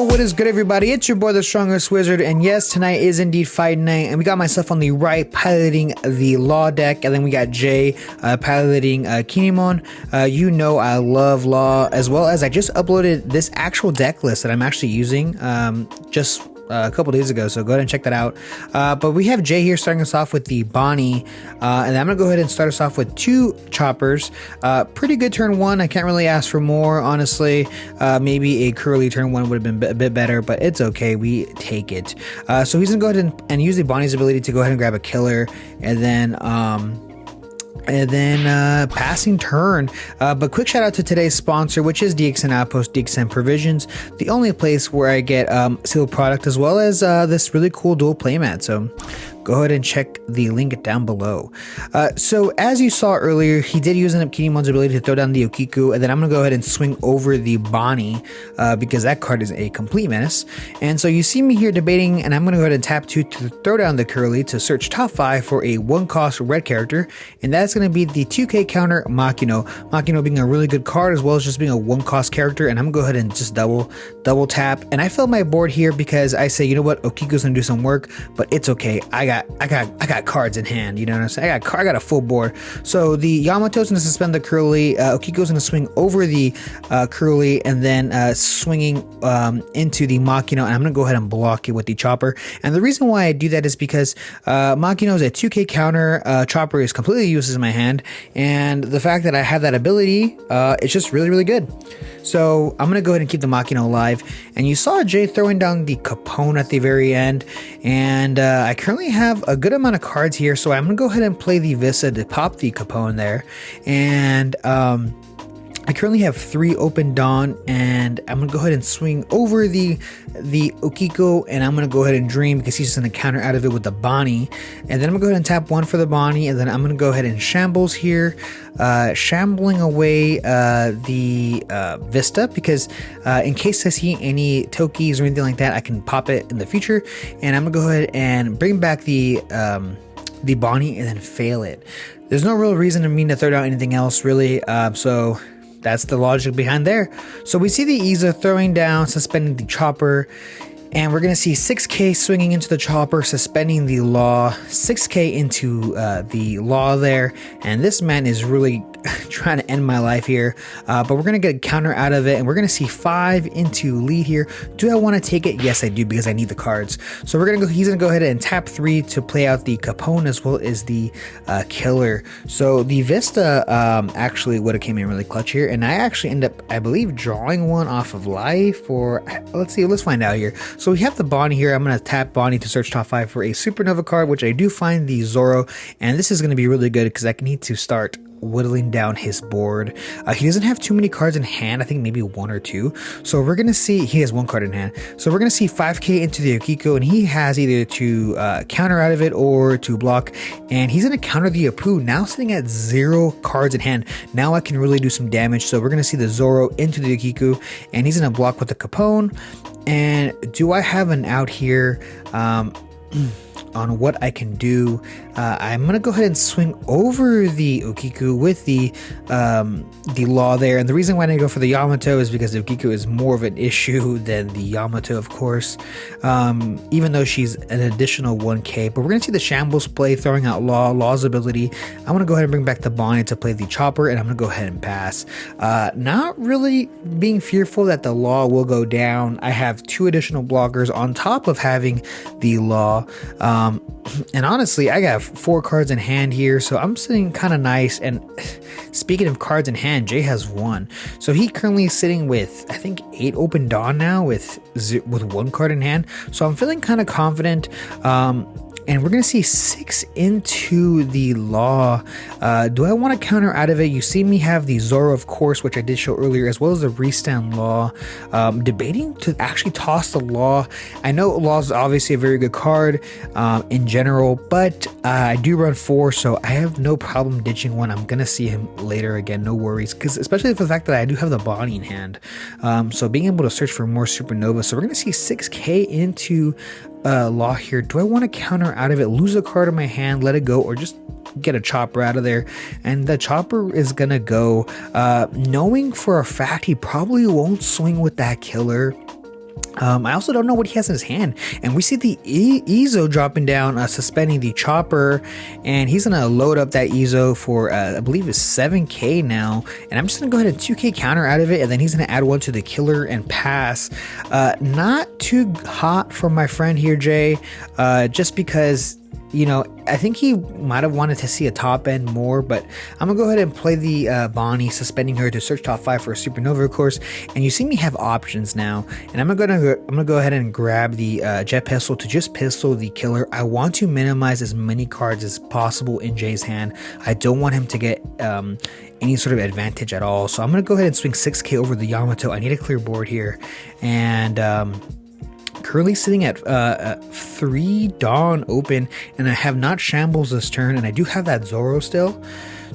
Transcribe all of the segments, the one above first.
what is good, everybody? It's your boy, the Strongest Wizard, and yes, tonight is indeed fight night, and we got myself on the right piloting the Law deck, and then we got Jay piloting Kinemon. You know I love Law, as well as I just uploaded this actual deck list that I'm actually using just a couple days ago, so go ahead and check that out. But we have Jay here starting us off with the Bonnie, and I'm gonna go ahead and start us off with two choppers. Pretty good turn one. I can't really ask for more, honestly. Maybe a curly turn one would have been a bit better, but it's okay, we take it. So he's gonna go ahead and use the Bonnie's ability to go ahead and grab a killer, and then passing turn. But quick shout out to today's sponsor, which is DXN Outpost, DXN Provisions, the only place where I get sealed product, as well as this really cool dual playmat. So go ahead and check the link down below. So as you saw earlier, he did use Kinemon's ability to throw down the Okiku, and then I'm gonna go ahead and swing over the Bonnie because that card is a complete menace. And so you see me here debating, and I'm gonna go ahead and tap 2 to throw down the Curly to search top 5 for a 1-cost red character, and that's gonna be the 2K counter Makino. Makino being a really good card, as well as just being a 1-cost character, and I'm gonna go ahead and just double tap. And I filled my board here because I say, you know what, Okiku's gonna do some work, but it's okay. I got cards in hand, you know what I'm saying? I got a full board. So the Yamato's gonna suspend the Curly, Okiko's gonna swing over the Curly, and then swinging into the Makino, and I'm gonna go ahead and block it with the Chopper. And the reason why I do that is because Makino is a 2K counter, Chopper is completely useless in my hand, and the fact that I have that ability, it's just really good. So I'm gonna go ahead and keep the Makino alive. And you saw Jay throwing down the Capone at the very end, and I currently have a good amount of cards here, so I'm gonna go ahead and play the Vista to pop the Capone there. And I currently have 3 Open Dawn, and I'm gonna go ahead and swing over the Okiko, and I'm gonna go ahead and Dream because he's just gonna counter out of it with the Bonnie. And then I'm gonna go ahead and tap 1 for the Bonnie, and then I'm gonna go ahead and Shambles here, shambling away the Vista, because in case I see any Tokis or anything like that, I can pop it in the future. And I'm gonna go ahead and bring back the Bonnie and then fail it. There's no real reason for me to throw down anything else, really, so that's the logic behind there. So we see the Iza throwing down, suspending the Chopper, and we're going to see 6K swinging into the Chopper, suspending the Law, 6K into the Law there, and this man is really trying to end my life here, but we're going to get a counter out of it, and we're going to see 5 into lead here. Do I want to take it? Yes, I do, because I need the cards. So we're going to go, he's going to go ahead and tap 3 to play out the Capone as well as the Killer. So the Vista actually would have came in really clutch here, and I actually end up, I believe, drawing one off of life, or let's see, let's find out here. So we have the Bonnie here. I'm going to tap Bonnie to search top 5 for a Supernova card, which I do find the Zoro, and this is going to be really good because I can need to start whittling down his board. He doesn't have too many cards in hand, I think maybe 1 or 2. So we're gonna see, he has 1 card in hand. So we're gonna see 5K into the Okiko, and he has either to counter out of it or to block, and he's gonna counter the Apu, now sitting at 0 cards in hand. Now I can really do some damage. So we're gonna see the Zoro into the Okiku, and he's gonna block with the Capone. And do I have an out here? On what I can do, I'm gonna go ahead and swing over the Okiku with the Law there. And the reason why I didn't go for the Yamato is because the Okiku is more of an issue than the Yamato, of course, even though she's an additional 1K. But we're gonna see the Shambles play, throwing out Law's ability. I'm gonna go ahead and bring back the Bonnie to play the Chopper, and I'm gonna go ahead and pass. Not really being fearful that the Law will go down. I have 2 additional blockers on top of having the Law. And honestly, I got 4 cards in hand here, so I'm sitting kind of nice. And speaking of cards in hand, Jay has 1, so he currently is sitting with, I think, 8 Open Dawn now with 1 card in hand. So I'm feeling kind of confident. And we're going to see 6 into the Law. Do I want to counter out of it? You see me have the Zoro, of course, which I did show earlier, as well as the Restand Law. Debating to actually toss the Law. I know Law is obviously a very good card in general, but I do run 4, so I have no problem ditching 1. I'm going to see him later again, no worries, because especially for the fact that I do have the Bonnie in hand. So being able to search for more Supernova. So we're going to see 6K into Law here. Do I want to counter out of it, lose a card in my hand, let it go, or just get a Chopper out of there? And the Chopper is gonna go, knowing for a fact he probably won't swing with that Killer. I also don't know what he has in his hand. And we see the Ezo dropping down, suspending the chopper. And he's going to load up that Ezo for, I believe it's 7k now. And I'm just going to go ahead and 2k counter out of it. And then he's going to add one to the killer and pass. Not too hot for my friend here, Jay. Just because, you know, I think he might have wanted to see a top end more, but I'm gonna go ahead and play the Bonnie, suspending her to search top 5 for a supernova, of course. And you see me have options now, and I'm gonna go ahead and grab the jet pistol to just pistol the killer. I want to minimize as many cards as possible in Jay's hand. I don't want him to get any sort of advantage at all. So I'm gonna go ahead and swing 6k over the Yamato. I need a clear board here, and currently sitting at 3 Dawn open, and I have not shambles this turn, and I do have that Zoro still.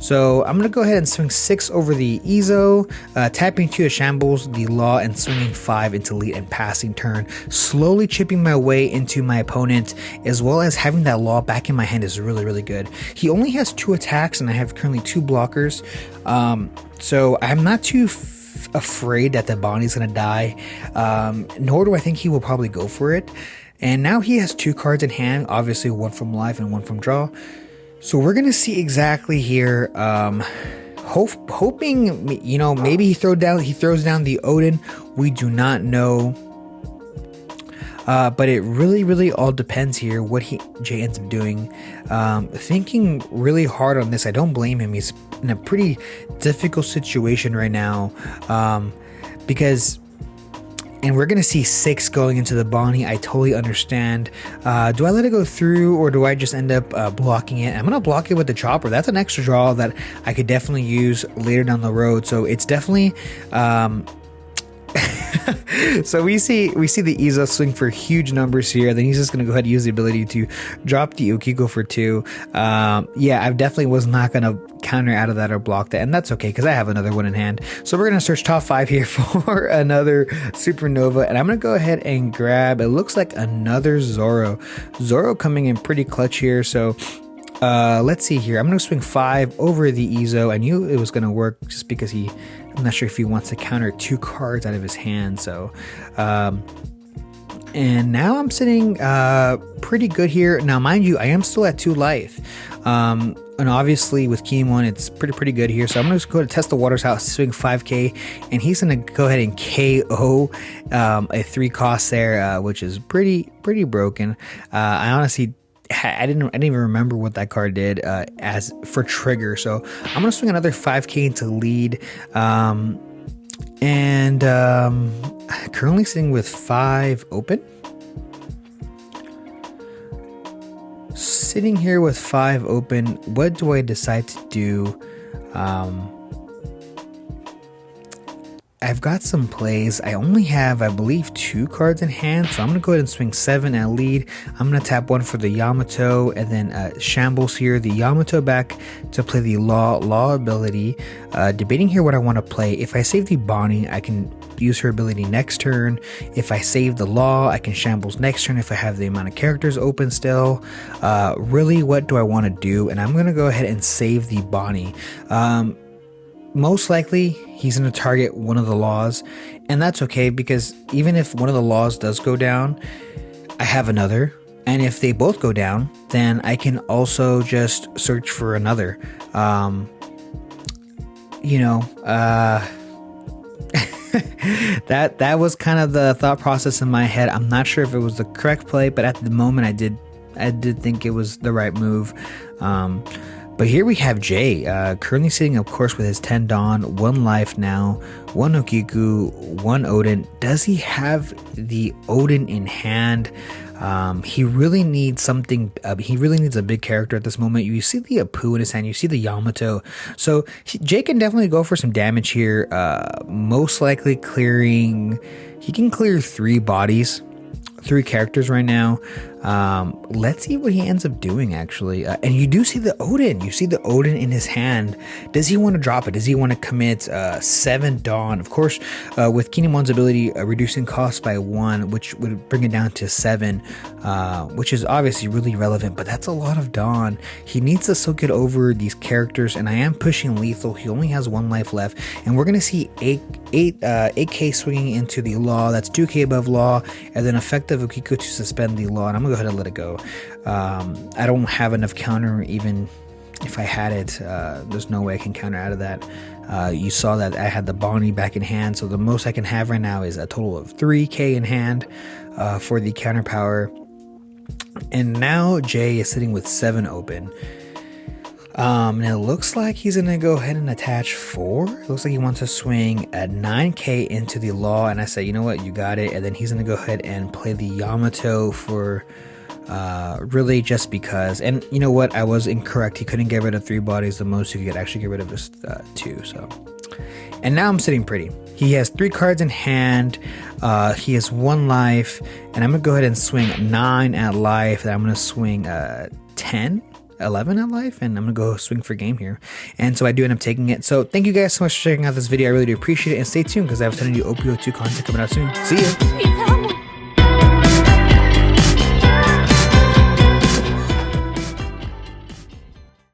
So I'm going to go ahead and swing 6 over the Ezo, tapping 2 to shambles, the Law, and swinging 5 into lead and passing turn. Slowly chipping my way into my opponent, as well as having that Law back in my hand is really, really good. He only has 2 attacks, and I have currently 2 blockers. So I'm not too afraid that the Bonnie's gonna die, nor do I think he will probably go for it. And now he has 2 cards in hand, obviously one from life and one from draw. So we're gonna see exactly here. Hoping, you know, maybe he throws down the Odin. We do not know. But it really all depends here what Jay ends up doing. Thinking really hard on this. I don't blame him. He's in a pretty difficult situation right now, because, and we're gonna see 6 going into the Bonnie. I totally understand. Do I let it go through, or do I just end up blocking it? I'm gonna block it with the chopper. That's an extra draw that I could definitely use later down the road. So it's definitely so we see the Ezo swing for huge numbers here. Then he's just gonna go ahead and use the ability to drop the Okiko for 2. Yeah, I definitely was not gonna counter out of that or block that, and that's okay because I have another one in hand. So we're gonna search top 5 here for another supernova, and I'm gonna go ahead and grab, it looks like another Zoro coming in pretty clutch here. So let's see here. I'm gonna swing 5 over the Ezo. I knew it was gonna work just because I'm not sure if he wants to counter 2 cards out of his hand. So and now I'm sitting pretty good here. Now mind you, I am still at 2 life, and obviously with Kinemon it's pretty good here. So I'm gonna just go ahead and test the waters out, swing 5k, and he's gonna go ahead and KO a 3 cost there, which is pretty broken. I honestly, I didn't even remember what that card did as for trigger. So I'm gonna swing another 5k into lead, and currently sitting with 5 open. Sitting here with 5 open, what do I decide to do? I've got some plays. I only have, I believe, 2 cards in hand, so I'm gonna go ahead and swing 7 at lead. I'm gonna tap 1 for the Yamato, and then shambles here the Yamato back to play the law ability. Debating here what I want to play. If I save the Bonnie, I can use her ability next turn. If I save the Law, I can shambles next turn if I have the amount of characters open still. Really, what do I want to do? And I'm gonna go ahead and save the Bonnie. Most likely he's going to target one of the laws, and that's okay because even if one of the laws does go down, I have another, and if they both go down, then I can also just search for another. You know, that was kind of the thought process in my head. I'm not sure if it was the correct play, but at the moment I did think it was the right move. But here we have Jay, currently sitting, of course, with his 10 Dawn, 1 life now, 1 Okiku, 1 Odin. Does he have the Odin in hand? He really needs something. He really needs a big character at this moment. You see the Apu in his hand. You see the Yamato. So Jay can definitely go for some damage here. Most likely clearing. He can clear 3 bodies, 3 characters right now. Let's see what he ends up doing, actually. And you do see the Odin. You see the Odin in his hand. Does he want to drop it? Does he want to commit 7 Dawn? Of course, with Kinemon's ability reducing cost by 1, which would bring it down to 7, which is obviously really relevant, but that's a lot of Dawn. He needs to soak it over these characters, and I am pushing lethal. He only has 1 life left, and we're going to see 8k swinging into the Law. That's 2k above Law, and then effective Okiko to suspend the Law, and I'm going to go ahead and let it go. I don't have enough counter. Even if I had it, there's no way I can counter out of that. You saw that I had the Bonnie back in hand, so the most I can have right now is a total of 3k in hand for the counter power. And now Jay is sitting with 7 open. And it looks like he's gonna go ahead and attach 4. It looks like he wants to swing at 9k into the Law, and I said, you know what, you got it. And then he's gonna go ahead and play the Yamato for really just because. And you know what, I was incorrect. He couldn't get rid of 3 bodies. The most he could actually get rid of is 2. So, and now I'm sitting pretty. He has 3 cards in hand. He has 1 life, and I'm gonna go ahead and swing 9 at life. And I'm gonna swing 11 at life, and I'm gonna go swing for game here. And so I do end up taking it. So thank you guys so much for checking out this video. I really do appreciate it, and stay tuned because I have a ton of new OP02 content coming out soon. See ya.